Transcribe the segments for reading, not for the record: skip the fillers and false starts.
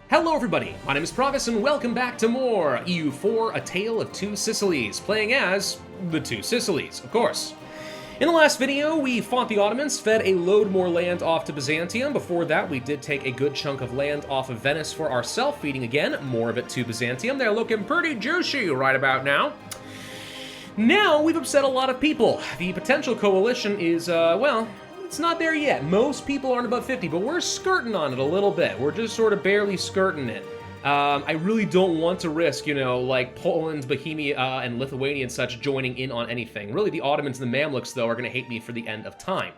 Hello everybody, my name is Pravus and welcome back to more EU4, A Tale of Two Sicilies, playing as the Two Sicilies, of course. In the last video, we fought the Ottomans, fed a load more land off to Byzantium. Before that, we did take a good chunk of land off of Venice for ourselves, feeding again more of it to Byzantium. They're looking pretty juicy right about now. Now, we've upset a lot of people. The potential coalition is, well, it's not there yet. Most people aren't above 50, but we're skirting on it a little bit. We're just sort of barely skirting it. I really don't want to risk, like Poland, Bohemia, and Lithuania and such joining in on anything. Really, the Ottomans and the Mamluks, though, are going to hate me for the end of time.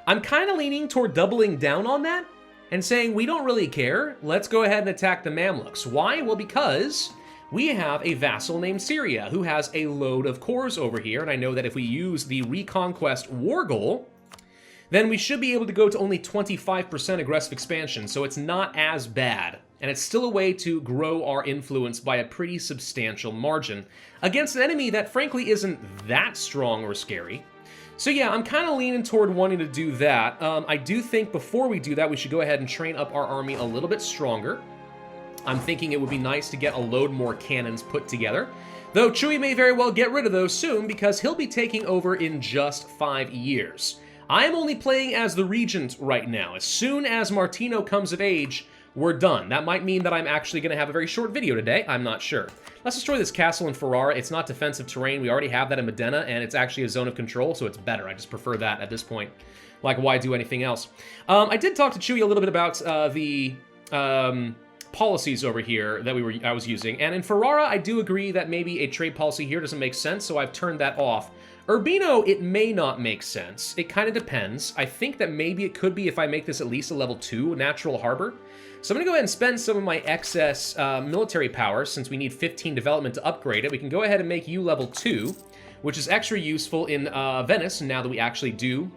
I'm kind of leaning toward doubling down on that and saying we don't really care. Let's go ahead and attack the Mamluks. Why? Well, because we have a vassal named Syria who has a load of cores over here, and I know that if we use the Reconquest War Goal, then we should be able to go to only 25% aggressive expansion, so it's not as bad. And it's still a way to grow our influence by a pretty substantial margin against an enemy that frankly isn't that strong or scary. So yeah, I'm kind of leaning toward wanting to do that. I do think before we do that, we should go ahead and train up our army a little bit stronger. I'm thinking it would be nice to get a load more cannons put together. Though Chewy may very well get rid of those soon because he'll be taking over in just 5 years. I'm only playing as the regent right now. As soon as Martino comes of age, we're done. That might mean that I'm actually going to have a very short video today. I'm not sure. Let's destroy this castle in Ferrara. It's not defensive terrain. We already have that in Modena, and it's actually a zone of control, so it's better. I just prefer that at this point. Like, why do anything else? I did talk to Chewy a little bit about the policies over here that I was using, and in Ferrara, I do agree that maybe a trade policy here doesn't make sense, so I've turned that off. Urbino, it may not make sense. It kind of depends. I think that maybe it could be if I make this at least a level 2 natural harbor. So I'm going to go ahead and spend some of my excess military power, since we need 15 development to upgrade it. We can go ahead and make you level 2, which is extra useful in Venice, now that we actually do,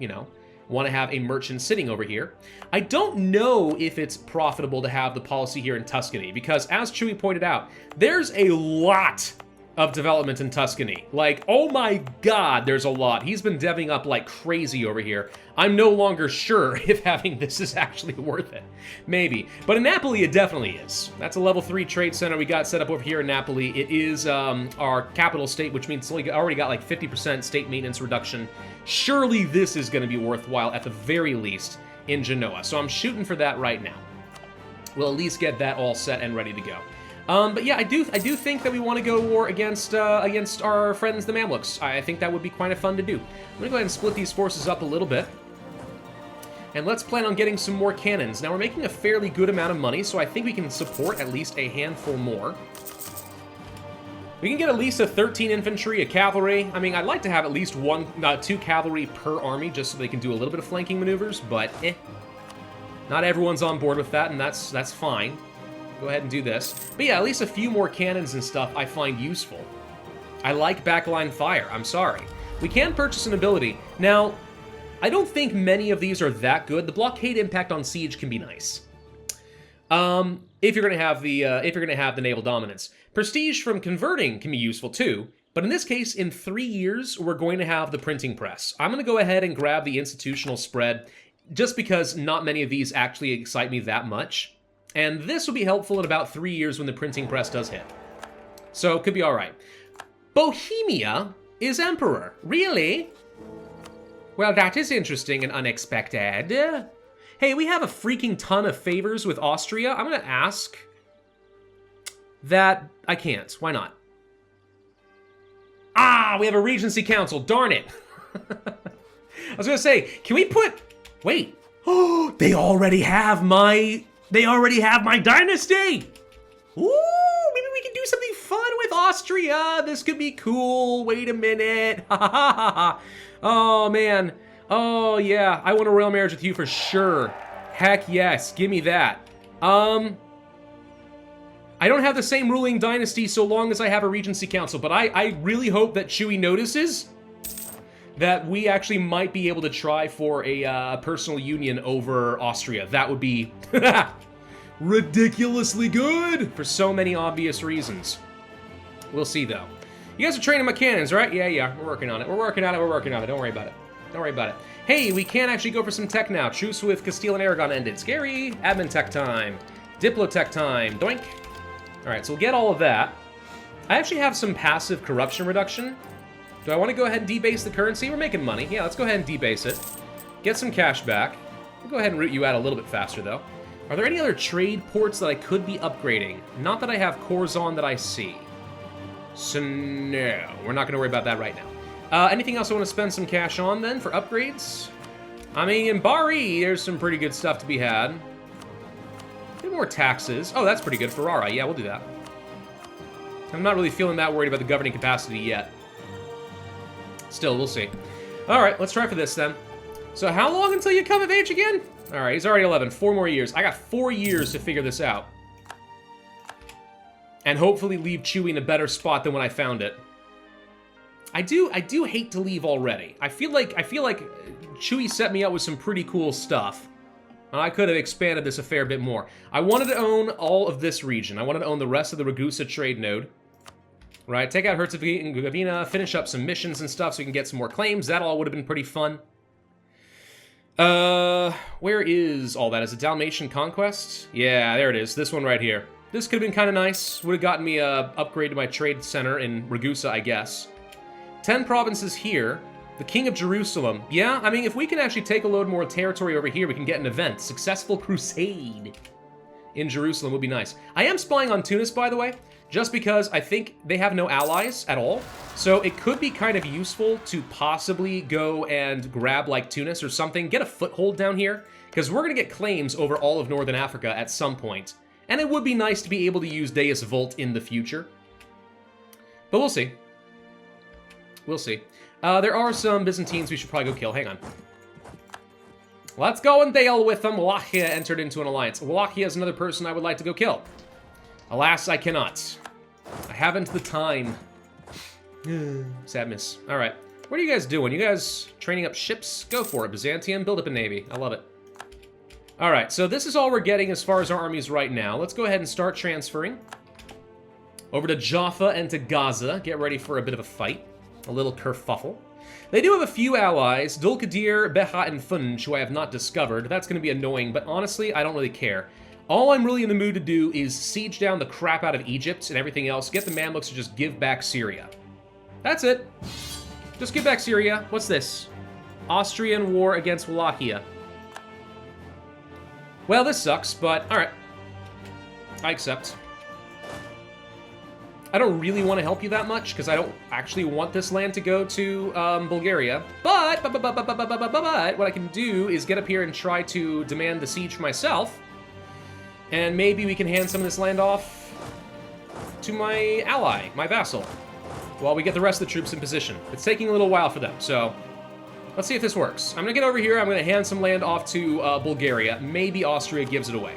want to have a merchant sitting over here. I don't know if it's profitable to have the policy here in Tuscany, because as Chewy pointed out, there's a lot of development in Tuscany. Like, oh my god, there's a lot. He's been deving up like crazy over here. I'm no longer sure if having this is actually worth it. Maybe. But in Napoli, it definitely is. That's a level 3 trade center we got set up over here in Napoli. It is our capital state, which means it's already got like 50% state maintenance reduction. Surely this is going to be worthwhile at the very least in Genoa. So I'm shooting for that right now. We'll at least get that all set and ready to go. But yeah, I do think that we want to go to war against our friends, the Mamluks. I think that would be quite fun to do. I'm going to go ahead and split these forces up a little bit. And let's plan on getting some more cannons. Now, we're making a fairly good amount of money, so I think we can support at least a handful more. We can get at least a 13 infantry, a cavalry. I mean, I'd like to have at least 2 cavalry per army, just so they can do a little bit of flanking maneuvers, but not everyone's on board with that, and that's fine. Go ahead and do this. But yeah, at least a few more cannons and stuff I find useful. I like backline fire, I'm sorry. We can purchase an ability. Now, I don't think many of these are that good. The blockade impact on siege can be nice. If you're gonna have the naval dominance. Prestige from converting can be useful too, but in this case, in 3 years, we're going to have the printing press. I'm gonna go ahead and grab the institutional spread, just because not many of these actually excite me that much. And this will be helpful in about 3 years when the printing press does hit. So, it could be alright. Bohemia is emperor. Really? Well, that is interesting and unexpected. Hey, we have a freaking ton of favors with Austria. I'm going to ask that I can't. Why not? Ah, we have a Regency Council. Darn it. I was going to say, can we put... Wait. Oh, they already have my dynasty! Ooh, maybe we can do something fun with Austria. This could be cool. Wait a minute. Oh, man. Oh, yeah. I want a royal marriage with you for sure. Heck yes. Give me that. I don't have the same ruling dynasty so long as I have a Regency Council, but I really hope that Chewy notices that we actually might be able to try for a personal union over Austria. That would be ridiculously good for so many obvious reasons. We'll see, though. You guys are training my cannons, right? Yeah. We're working on it. We're working on it. Don't worry about it. Hey, we can actually go for some tech now. Truce with Castile and Aragon ended. Scary. Admin tech time. Diplotech time. Doink. Alright, so we'll get all of that. I actually have some passive corruption reduction. Do I want to go ahead and debase the currency? We're making money. Yeah, let's go ahead and debase it. Get some cash back. We'll go ahead and route you out a little bit faster, though. Are there any other trade ports that I could be upgrading? Not that I have cores on that I see. So no, we're not going to worry about that right now. Anything else I want to spend some cash on, then, for upgrades? I mean, in Bari, there's some pretty good stuff to be had. A bit more taxes. Oh, that's pretty good. Ferrara, yeah, we'll do that. I'm not really feeling that worried about the governing capacity yet. Still, we'll see. Alright, let's try for this, then. So how long until you come of age again? Alright, he's already 11. 4 more years. I got 4 years to figure this out. And hopefully leave Chewy in a better spot than when I found it. I do hate to leave already. I feel like Chewy set me up with some pretty cool stuff. And I could have expanded this a fair bit more. I wanted to own all of this region. I wanted to own the rest of the Ragusa trade node. Right, take out Herzegovina, finish up some missions and stuff so we can get some more claims. That all would have been pretty fun. Where is all that? Is it Dalmatian Conquest? Yeah, there it is. This one right here. This could have been kind of nice. Would have gotten me a upgrade to my trade center in Ragusa, I guess. 10 provinces here. The King of Jerusalem. Yeah, I mean, if we can actually take a load more territory over here, we can get an event. Successful crusade in Jerusalem would be nice. I am spying on Tunis, by the way, just because I think they have no allies at all. So it could be kind of useful to possibly go and grab, like, Tunis or something. Get a foothold down here, because we're going to get claims over all of Northern Africa at some point. And it would be nice to be able to use Deus Vult in the future. But we'll see. We'll see. There are some Byzantines we should probably go kill. Hang on. Let's go and deal with them. Wallachia entered into an alliance. Wallachia is another person I would like to go kill. Alas, I cannot. I haven't the time. Sad miss. Alright. What are you guys doing? You guys training up ships? Go for it, Byzantium. Build up a navy. I love it. Alright, so this is all we're getting as far as our armies right now. Let's go ahead and start transferring over to Jaffa and to Gaza. Get ready for a bit of a fight. A little kerfuffle. They do have a few allies, Dulkadir, Beha, and Funj, who I have not discovered. That's going to be annoying, but honestly, I don't really care. All I'm really in the mood to do is siege down the crap out of Egypt and everything else, get the Mamluks to just give back Syria. That's it. Just give back Syria. What's this? Austrian war against Wallachia. Well, this sucks, but alright. I accept. I don't really want to help you that much, because I don't actually want this land to go to Bulgaria. But what I can do is get up here and try to demand the siege for myself. And maybe we can hand some of this land off to my ally, my vassal, while we get the rest of the troops in position. It's taking a little while for them, so let's see if this works. I'm going to get over here, I'm going to hand some land off to Bulgaria. Maybe Austria gives it away.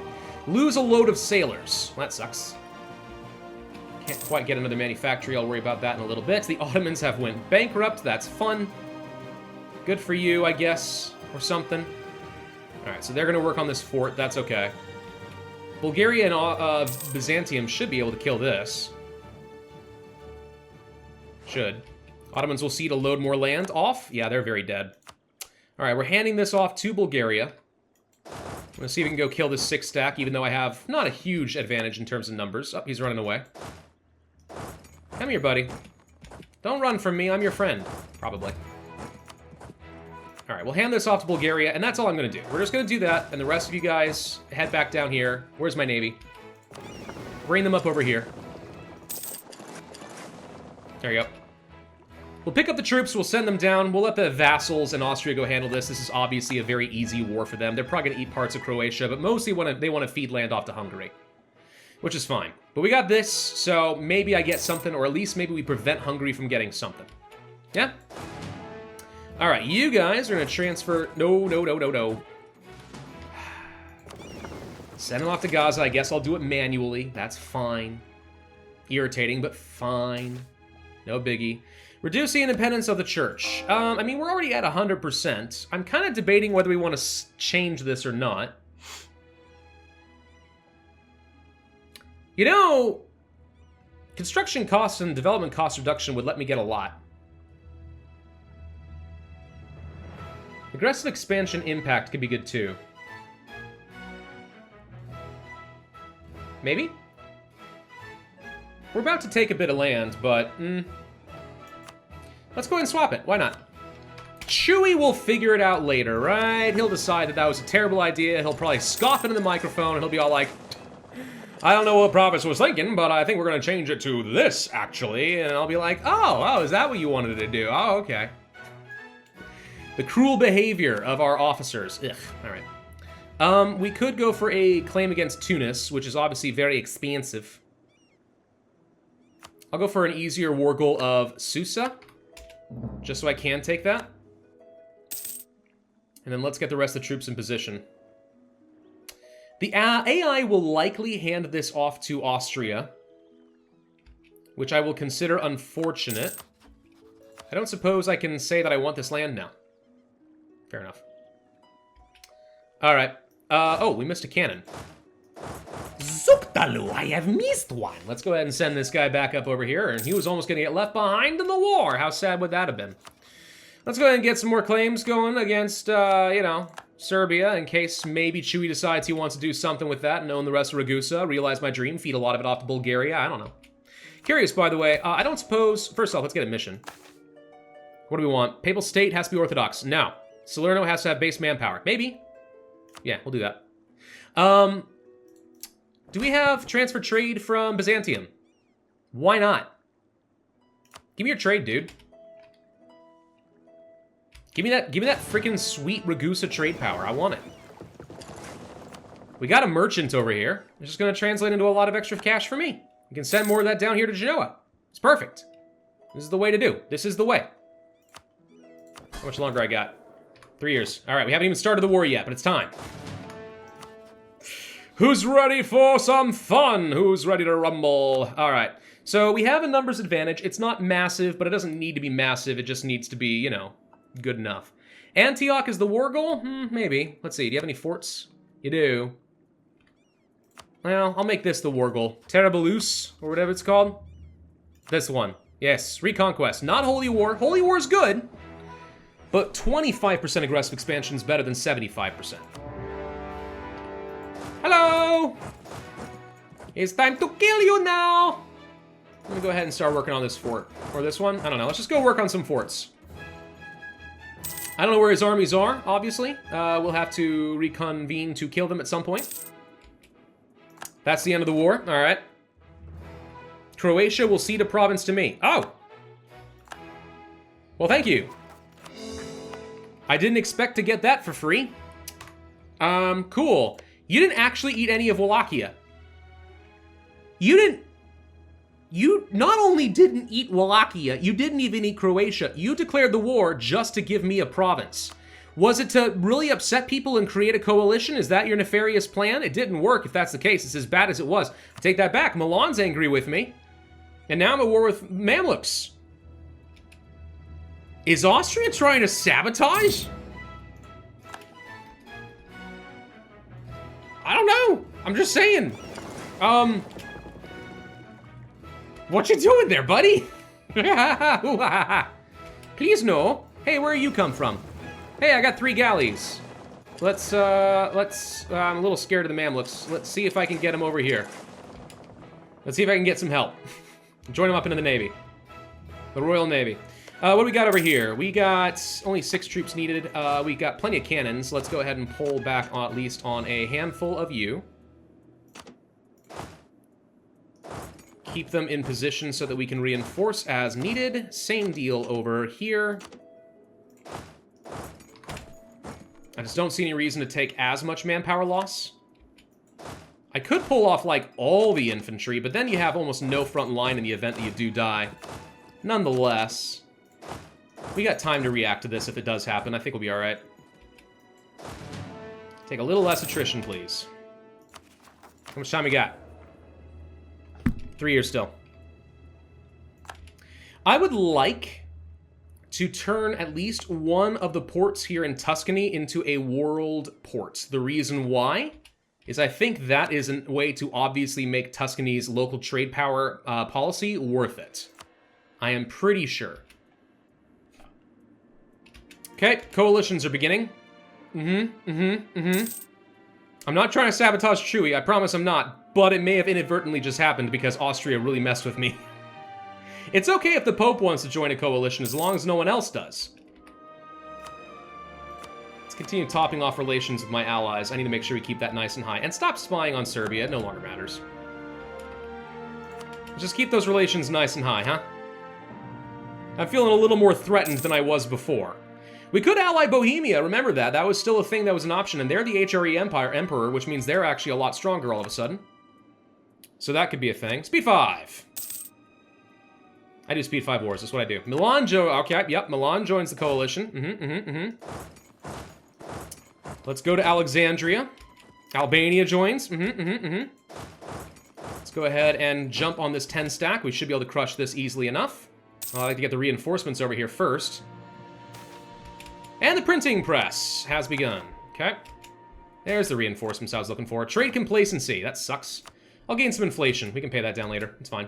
Lose a load of sailors. That sucks. Can't quite get another manufactory. I'll worry about that in a little bit. The Ottomans have went bankrupt. That's fun. Good for you, I guess, or something. All right, so they're going to work on this fort. That's okay. Bulgaria and Byzantium should be able to kill this. Should. Ottomans will cede a load more land off. Yeah, they're very dead. All right, we're handing this off to Bulgaria. I'm going to see if we can go kill this 6-stack, even though I have not a huge advantage in terms of numbers. Oh, he's running away. Come here, buddy. Don't run from me. I'm your friend. Probably. All right, we'll hand this off to Bulgaria, and that's all I'm going to do. We're just going to do that, and the rest of you guys head back down here. Where's my navy? Bring them up over here. There you go. We'll pick up the troops, we'll send them down, we'll let the vassals and Austria go handle this. This is obviously a very easy war for them. They're probably going to eat parts of Croatia, but mostly they want to feed land off to Hungary, which is fine. But we got this, so maybe I get something, or at least maybe we prevent Hungary from getting something. Yeah? All right, you guys are going to transfer... No. Send them off to Gaza. I guess I'll do it manually. That's fine. Irritating, but fine. No biggie. Reduce the independence of the church. I mean, we're already at 100%. I'm kind of debating whether we want to change this or not. You know, construction costs and development cost reduction would let me get a lot. Aggressive expansion impact could be good too. Maybe? We're about to take a bit of land, but... let's go ahead and swap it. Why not? Chewy will figure it out later, right? He'll decide that that was a terrible idea. He'll probably scoff into the microphone, and he'll be all like, I don't know what Pravus was thinking, but I think we're going to change it to this, actually. And I'll be like, oh, is that what you wanted to do? Oh, okay. The cruel behavior of our officers. Ugh, all right. We could go for a claim against Tunis, which is obviously very expansive. I'll go for an easier war goal of Susa, just so I can take that. And then let's get the rest of the troops in position. The AI will likely hand this off to Austria, which I will consider unfortunate. I don't suppose I can say that I want this land now. Fair enough. All right. Oh, we missed a cannon. Zuktalu, I have missed one. Let's go ahead and send this guy back up over here. And he was almost going to get left behind in the war. How sad would that have been? Let's go ahead and get some more claims going against, you know, Serbia, in case maybe Chewy decides he wants to do something with that and own the rest of Ragusa, realize my dream, feed a lot of it off to Bulgaria. I don't know. Curious, by the way, I don't suppose... First off, let's get a mission. What do we want? Papal State has to be Orthodox. No. Salerno has to have base manpower. Maybe. Yeah, we'll do that. Do we have transfer trade from Byzantium? Why not? Give me your trade, dude. Give me that freaking sweet Ragusa trade power. I want it. We got a merchant over here. It's just going to translate into a lot of extra cash for me. You can send more of that down here to Genoa. It's perfect. This is the way to do. This is the way. How much longer I got? 3 years. All right, we haven't even started the war yet, but it's time. Who's ready for some fun? Who's ready to rumble? All right. So we have a numbers advantage. It's not massive, but it doesn't need to be massive. It just needs to be, you know, good enough. Antioch is the war goal? Maybe. Let's see. Do you have any forts? You do. Well, I'll make this the war goal. Terabulus, or whatever it's called. This one. Yes, Reconquest. Not Holy War. Holy War is good, but 25% aggressive expansion is better than 75%. Hello! It's time to kill you now! I'm gonna go ahead and start working on this fort. Or this one? I don't know. Let's just go work on some forts. I don't know where his armies are, obviously. We'll have to reconvene to kill them at some point. That's the end of the war. All right. Croatia will cede a province to me. Oh! Well, thank you. I didn't expect to get that for free. Cool. You didn't actually eat any of Wallachia. You not only didn't eat Wallachia, you didn't even eat Croatia. You declared the war just to give me a province. Was it to really upset people and create a coalition? Is that your nefarious plan? It didn't work if that's the case. It's as bad as it was. I take that back. Milan's angry with me. And now I'm at war with Mamluks. Is Austria trying to sabotage? I don't know. I'm just saying. What you doing there, buddy? Please no. Hey, where you come from? Hey, I got 3 galleys. I'm a little scared of the Mamluks. Let's see if I can get them over here. Let's see if I can get some help. Join them up into the Navy. The Royal Navy. What do we got over here? We got only 6 troops needed. We got plenty of cannons. Let's go ahead and pull back on, at least on a handful of you. Keep them in position so that we can reinforce as needed. Same deal over here. I just don't see any reason to take as much manpower loss. I could pull off, like, all the infantry, but then you have almost no front line in the event that you do die. Nonetheless, we got time to react to this if it does happen. I think we'll be all right. Take a little less attrition, please. How much time we got? 3 years still. I would like to turn at least one of the ports here in Tuscany into a world port. The reason why is I think that is a way to obviously make Tuscany's local trade power policy worth it. I am pretty sure. Okay, coalitions are beginning. I'm not trying to sabotage Chewy, I promise I'm not. but it may have inadvertently just happened because Austria really messed with me. It's okay if the Pope wants to join a coalition, as long as no one else does. Let's continue topping off relations with my allies. I need to make sure we keep that nice and high. And stop spying on Serbia. It no longer matters. Just keep those relations nice and high, huh? I'm feeling a little more threatened than I was before. We could ally Bohemia, remember that. That was still a thing that was an option, and they're the HRE Emperor, which means they're actually a lot stronger all of a sudden. So that could be a thing. Speed 5. I do Speed 5 wars, that's what I do. Milan okay, yep, Milan joins the coalition. Let's go to Alexandria. Albania joins. Let's go ahead and jump on this 10 stack. We should be able to crush this easily enough. I'd like to get the reinforcements over here first. And the printing press has begun. Okay. There's the reinforcements I was looking for. Trade complacency. That sucks. I'll gain some inflation. We can pay that down later. It's fine.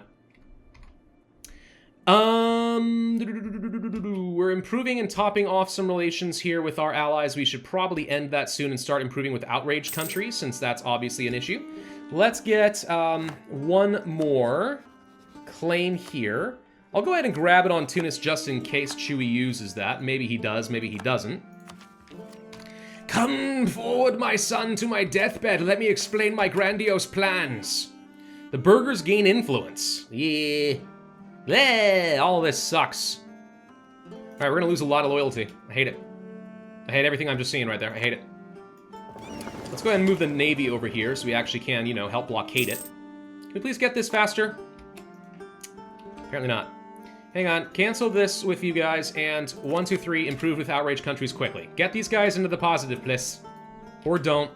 We're improving and topping off some relations here with our allies. We should probably end that soon and start improving with outraged countries, since that's obviously an issue. Let's get one more claim here. I'll go ahead and grab it on Tunis just in case Chewy uses that. Maybe he does, maybe he doesn't. Come forward, my son, to my deathbed. Let me explain my grandiose plans. The burghers gain influence. Yeah. Bleh, all this sucks. Alright, we're gonna lose a lot of loyalty. I hate it. I hate everything I'm just seeing right there. I hate it. Let's go ahead and move the navy over here so we actually can, you know, help blockade it. Can we please get this faster? Apparently not. Hang on, cancel this with you guys, and 1, 2, 3, improve with outraged countries quickly. Get these guys into the positive, please. Or don't.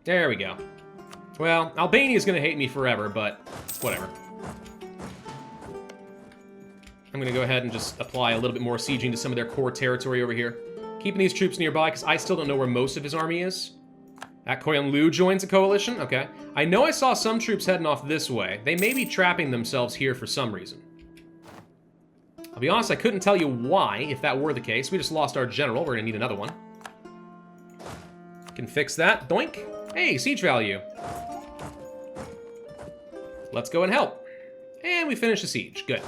There we go. Well, Albania's gonna hate me forever, but whatever. I'm gonna go ahead and just apply a little bit more sieging to some of their core territory over here. Keeping these troops nearby, because I still don't know where most of his army is. Koyunlu joins a coalition? Okay. I know I saw some troops heading off this way. They may be trapping themselves here for some reason. I'll be honest, I couldn't tell you why, if that were the case. We just lost our general. We're gonna need another one. Can fix that. Doink. Hey, siege value. Let's go and help. And we finish the siege. Good.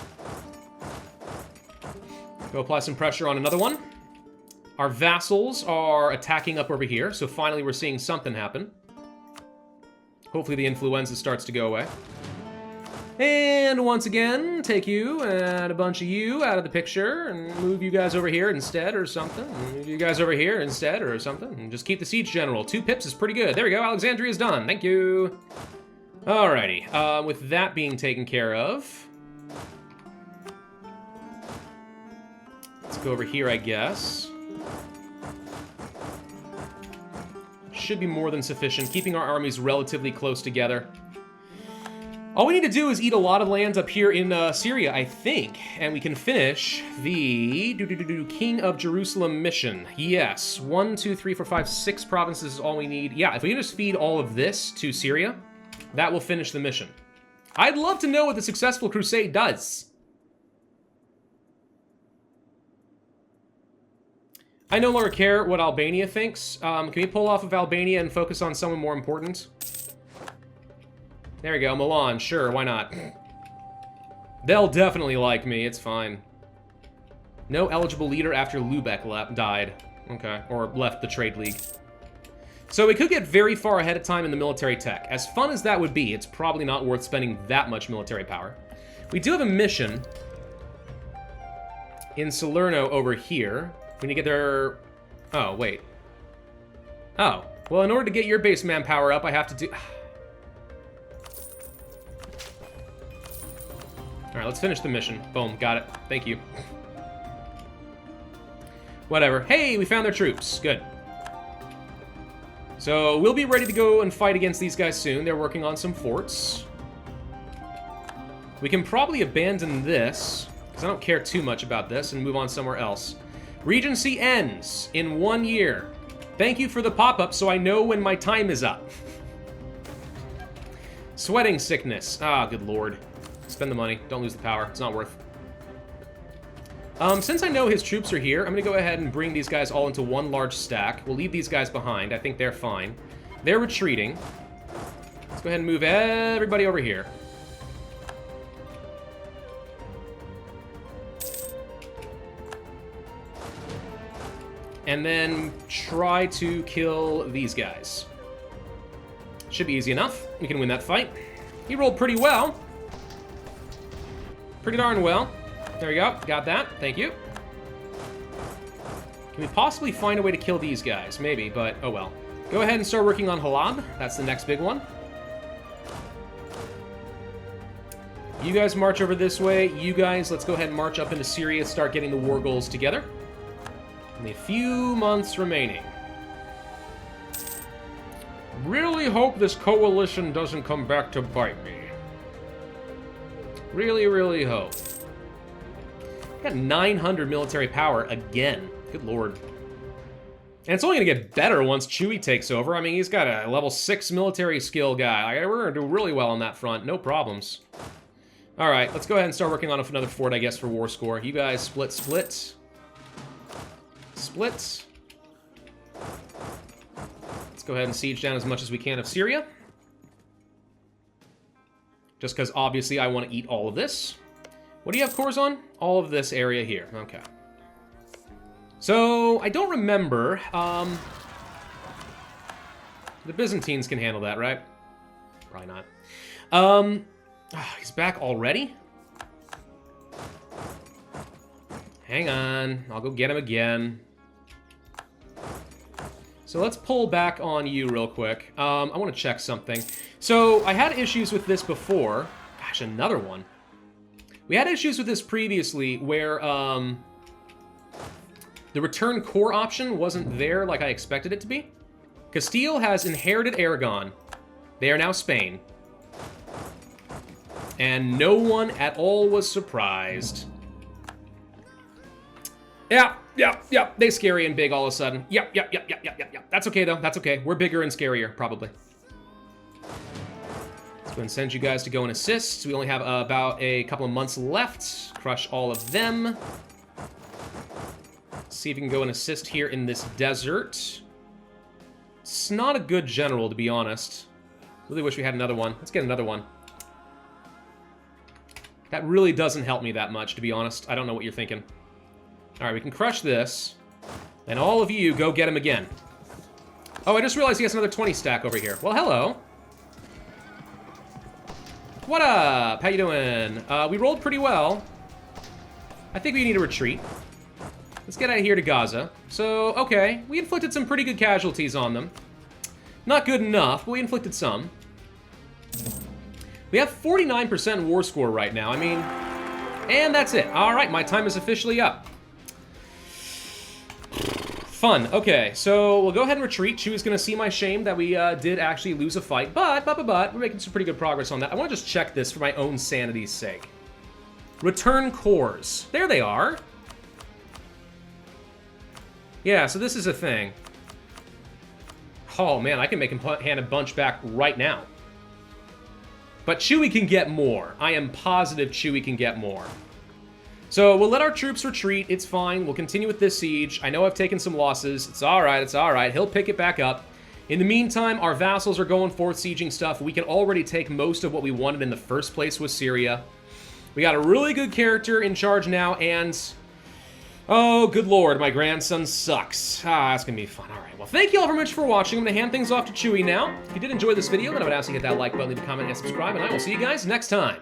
Go apply some pressure on another one. Our vassals are attacking up over here, so finally we're seeing something happen. Hopefully the influenza starts to go away. And once again, take you and a bunch of you out of the picture and move you guys over here instead or something. Move you guys over here instead or something. And just keep the siege general. 2 pips is pretty good. There we go. Alexandria's done. Thank you. Alrighty. With that being taken care of, let's go over here, I guess. Should be more than sufficient, keeping our armies relatively close together. All we need to do is eat a lot of land up here in Syria, I think, and we can finish the King of Jerusalem mission. Yes, 1, 2, 3, 4, 5, 6 provinces is all we need. Yeah, if we can just feed all of this to Syria, that will finish the mission. I'd love to know what the successful crusade does. I no longer care what Albania thinks. Can we pull off of Albania and focus on someone more important? There we go, Milan, sure, why not? They'll definitely like me, it's fine. No eligible leader after Lubeck died. Okay, or left the trade league. So we could get very far ahead of time in the military tech. As fun as that would be, it's probably not worth spending that much military power. We do have a mission in Salerno over here. We need to get their... Oh, wait. Oh. Well, in order to get your base manpower up, I have to do... Alright, let's finish the mission. Boom, got it. Thank you. Whatever. Hey, we found their troops. Good. So, we'll be ready to go and fight against these guys soon. They're working on some forts. We can probably abandon this, because I don't care too much about this, and move on somewhere else. Regency ends in 1 year. Thank you for the pop-up so I know when my time is up. Sweating sickness. Ah, good lord. Spend the money. Don't lose the power. It's not worth. Since I know his troops are here, I'm going to go ahead and bring these guys all into one large stack. We'll leave these guys behind. I think they're fine. They're retreating. Let's go ahead and move everybody over here. And then try to kill these guys. Should be easy enough. We can win that fight. He rolled pretty well. Pretty darn well. There we go. Got that. Thank you. Can we possibly find a way to kill these guys? Maybe, but oh well. Go ahead and start working on Halab. That's the next big one. You guys march over this way. You guys, let's go ahead and march up into Syria, start getting the war goals together. Only a few months remaining. Really hope this coalition doesn't come back to bite me. Really, really hope. Got 900 military power again. Good lord. And it's only going to get better once Chewy takes over. I mean, he's got a level 6 military skill guy. We're going to do really well on that front. No problems. All right, let's go ahead and start working on another fort, I guess, for war score. You guys split. Split. Let's go ahead and siege down as much as we can of Syria. Just because, obviously, I want to eat all of this. What do you have cores on? All of this area here. Okay. So, I don't remember. The Byzantines can handle that, right? Probably not. He's back already? Hang on. I'll go get him again. So let's pull back on you real quick. I want to check something. So I had issues with this before. Gosh, another one. We had issues with this previously where the return core option wasn't there like I expected it to be. Castile has inherited Aragon. They are now Spain. And no one at all was surprised. Yeah. They scary and big all of a sudden. Yep. That's okay, though. That's okay. We're bigger and scarier, probably. Let's go ahead and send you guys to go and assist. We only have about a couple of months left. Crush all of them. See if we can go and assist here in this desert. It's not a good general, to be honest. Really wish we had another one. Let's get another one. That really doesn't help me that much, to be honest. I don't know what you're thinking. All right, we can crush this. And all of you, go get him again. Oh, I just realized he has another 20 stack over here. Well, hello. What up? How you doing? We rolled pretty well. I think we need a retreat. Let's get out of here to Gaza. So, okay. We inflicted some pretty good casualties on them. Not good enough, but we inflicted some. We have 49% war score right now. I mean, and that's it. All right, my time is officially up. Fun. Okay, so we'll go ahead and retreat. Chewy's going to see my shame that we did actually lose a fight, but we're making some pretty good progress on that. I want to just check this for my own sanity's sake. Return cores. There they are. Yeah, so this is a thing. Oh, man, I can make him hand a bunch back right now. But Chewy can get more. I am positive Chewy can get more. So we'll let our troops retreat. It's fine. We'll continue with this siege. I know I've taken some losses. It's all right. It's all right. He'll pick it back up. In the meantime, our vassals are going forth sieging stuff. We can already take most of what we wanted in the first place with Syria. We got a really good character in charge now, and... oh, good lord, my grandson sucks. That's gonna be fun. All right, well, thank you all very much for watching. I'm gonna hand things off to Chewy now. If you did enjoy this video, then I would ask you to hit that like button, leave a comment, and subscribe, and I will see you guys next time.